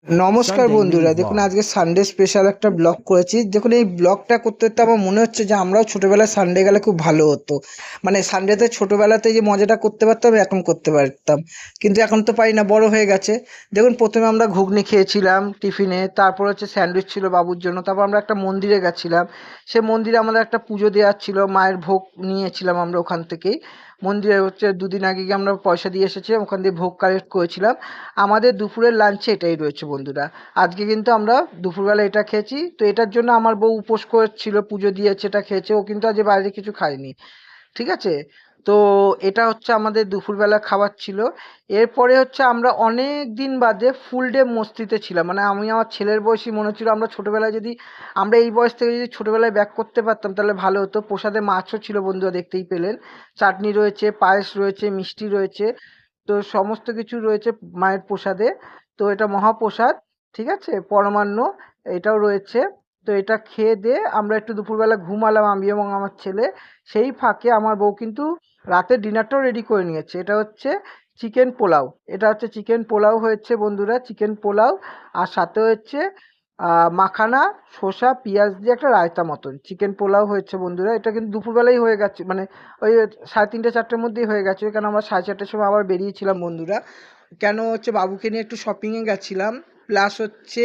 নমস্কার বন্ধুরা, দেখুন আজকে সানডে স্পেশাল একটা ব্লগ করেছি। দেখুন এই ব্লগটা করতে করতে আমার মনে হচ্ছে যে আমরাও ছোটোবেলায় সানডে গেলে খুব ভালো হতো। মানে সানডেতে ছোটোবেলাতে যে মজাটা করতে পারতাম এখন করতে পারতাম, কিন্তু এখন তো পারি না, বড় হয়ে গেছে। দেখুন প্রথমে আমরা ঘুগনি খেয়েছিলাম টিফিনে, তারপর হচ্ছে স্যান্ডউইচ ছিল বাবুর জন্য, তারপর আমরা একটা মন্দিরে গেছিলাম। সে মন্দিরে আমাদের একটা পুজো দেওয়ার ছিল, মায়ের ভোগ নিয়েছিলাম আমরা ওখান থেকেই। মন্দিরে হচ্ছে দুদিন আগে গিয়ে আমরা পয়সা দিয়ে এসেছিলাম, ওখান দিয়ে ভোগ কালেক্ট করেছিলাম। আমাদের দুপুরের লাঞ্চে এটাই রয়েছে বন্ধুরা। আজকে কিন্তু আমরা দুপুরবেলা এটা খেয়েছি, তো এটার জন্য আমার বউ উপোস করেছিল, পুজো দিয়েছে, এটা খেয়েছে। ও কিন্তু আজ বাইরে কিছু খায়নি, ঠিক আছে? তো এটা হচ্ছে আমাদের দুপুরবেলা খাবার ছিল। এরপরে হচ্ছে আমরা অনেক দিন বাদে ফুল ডে মস্তিতে ছিলাম। মানে আমি আমার ছেলের বয়সী মনে হচ্ছিল আমরা ছোটোবেলায় যদি আমরা এই বয়স থেকে যদি ছোটোবেলায় ব্যাক করতে পারতাম তাহলে ভালো হতো। প্রসাদে মাছও ছিল বন্ধুরা, দেখতেই পেলেন। চাটনি রয়েছে, পায়েস রয়েছে, মিষ্টি রয়েছে, তো সমস্ত কিছু রয়েছে মায়ের প্রসাদে। তো এটা মহাপ্রসাদ, ঠিক আছে, পরমান্ন এটাও রয়েছে। তো এটা খেয়ে দিয়ে আমরা একটু দুপুরবেলা ঘুমালাম আমি এবং আমার ছেলে। সেই ফাঁকে আমার বউ কিন্তু রাতের ডিনারটাও রেডি করে নিয়েছে। এটা হচ্ছে চিকেন পোলাও, এটা হচ্ছে চিকেন পোলাও হয়েছে বন্ধুরা, চিকেন পোলাও। আর সাথে হচ্ছে মাখানা, শসা, পেঁয়াজ দিয়ে একটা রায়তা মতন চিকেন পোলাও হয়েছে বন্ধুরা। এটা কিন্তু দুপুরবেলাই হয়ে গেছে, মানে ওই 3:30-4টের মধ্যেই হয়ে গেছে, কেন আমরা 4:30-র সময় আবার বেরিয়েছিলাম বন্ধুরা। কেন হচ্ছে বাবুকে নিয়ে একটু শপিংয়ে গেছিলাম। প্লাস হচ্ছে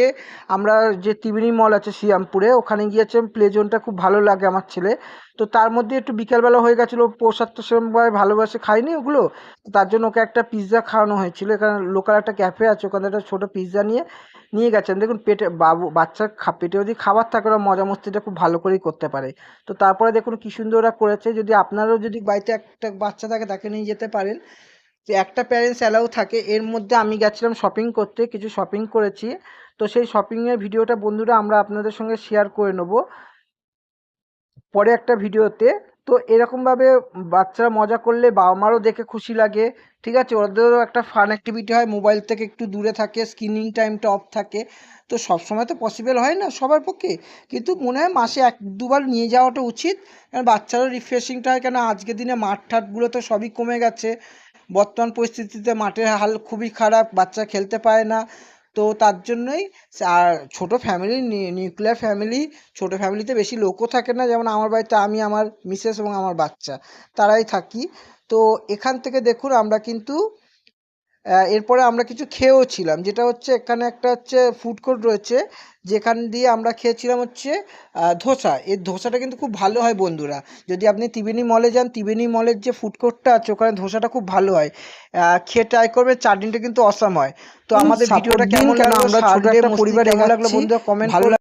আমরা যে ত্রিবেণী মল আছে শ্রীরামপুরে, ওখানে গিয়েছিলাম। প্লে জোনটা খুব ভালো লাগে আমার ছেলে। তো তার মধ্যে একটু বিকালবেলা হয়ে গেছিলো, প্রসাদ তো সেরকমভাবে ভালোবাসে খাইনি ওগুলো। তো তার জন্য ওকে একটা পিৎজা খাওয়ানো হয়েছিল। এখানে লোকাল একটা ক্যাফে আছে, ওখানে একটা ছোটো পিৎজা নিয়ে নিয়ে গেছেন। দেখুন পেটে বাচ্চার পেটে যদি খাবার থাকে ওরা মজা মস্তিটা খুব ভালো করেই করতে পারে। তো তারপরে দেখুন কি সুন্দর ওরা করেছে। যদি আপনারও যদি বাড়িতে একটা বাচ্চা থাকে তাকে নিয়ে যেতে পারেন। যে একটা প্যারেন্টস অ্যালাউ থাকে। এর মধ্যে আমি গেছিলাম শপিং করতে, কিছু শপিং করেছি। তো সেই শপিংয়ের ভিডিওটা বন্ধুরা আমরা আপনাদের সঙ্গে শেয়ার করে নেব পরে একটা ভিডিওতে। তো এরকমভাবে বাচ্চারা মজা করলে বাবা মারও দেখে খুশি লাগে, ঠিক আছে? ওদেরও একটা ফান অ্যাক্টিভিটি হয়, মোবাইল থেকে একটু দূরে থাকে, স্ক্রিনিং টাইমটা অফ থাকে। তো সবসময় তো পসিবল হয় না সবার পক্ষে, কিন্তু মনে হয় মাসে 1-2বার নিয়ে যাওয়াটা উচিত। কারণ বাচ্চারও রিফ্রেশিংটা হয়, কেন আজকের দিনে মাঠ ঠাটগুলো তো সবই কমে গেছে। বর্তমান পরিস্থিতিতে মাঠের হাল খুবই খারাপ, বাচ্চা খেলতে পারে না। তো তার জন্যই আর ছোটো ফ্যামিলি, নিউক্লিয়ার ফ্যামিলি, ছোটো ফ্যামিলিতে বেশি লোকও থাকে না। যেমন আমার বাড়িতে আমি, আমার মিসেস এবং আমার বাচ্চা, তারাই থাকি। তো এখান থেকে দেখুন আমরা কিন্তু এরপরে আমরা কিছু খেয়েও ছিলাম, যেটা হচ্ছে এখানে একটা হচ্ছে ফুড কোর্ট রয়েছে, যেখান দিয়ে আমরা খেয়েছিলাম হচ্ছে ধোসা। এই ধোসাটা কিন্তু খুব ভালো হয় বন্ধুরা। যদি আপনি ত্রিবেণী মলে যান, ত্রিবেণী মলের যে ফুড কোর্টটা আছে ওখানে ধোসাটা খুব ভালো হয়। খেয়ে ট্রাই করবে, চাটনিটা কিন্তু অসাম হয়। তো আমাদের ভিডিওটা কেমন লাগলো, আমরা ছোট একটা পরিবার, কেমন লাগলো বন্ধুরা কমেন্ট করুন।